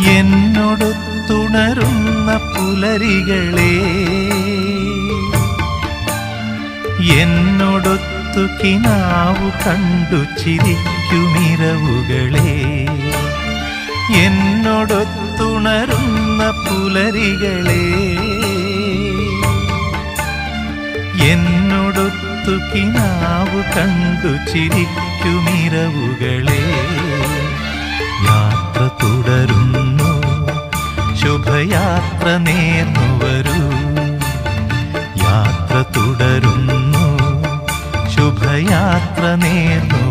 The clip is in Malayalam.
എന്നോടൊത്തുണരുന്ന പുലരികളെ, എന്നോടൊത്തു കിനാവു കണ്ടു ചിരിക്കുമിരവുകളെ, എന്നോടൊത്തുണരുന്ന പുലരികളെ, എന്നോടൊത്തു കിനാവു കണ്ടു ചിരിക്കുമിരവുകളെ, യാത്ര തുടരുന്നു, ശുഭയാത്ര നേർന്നു വരൂ. യാത്ര തുടരുന്നു, ശുഭയാത്ര നേർന്നു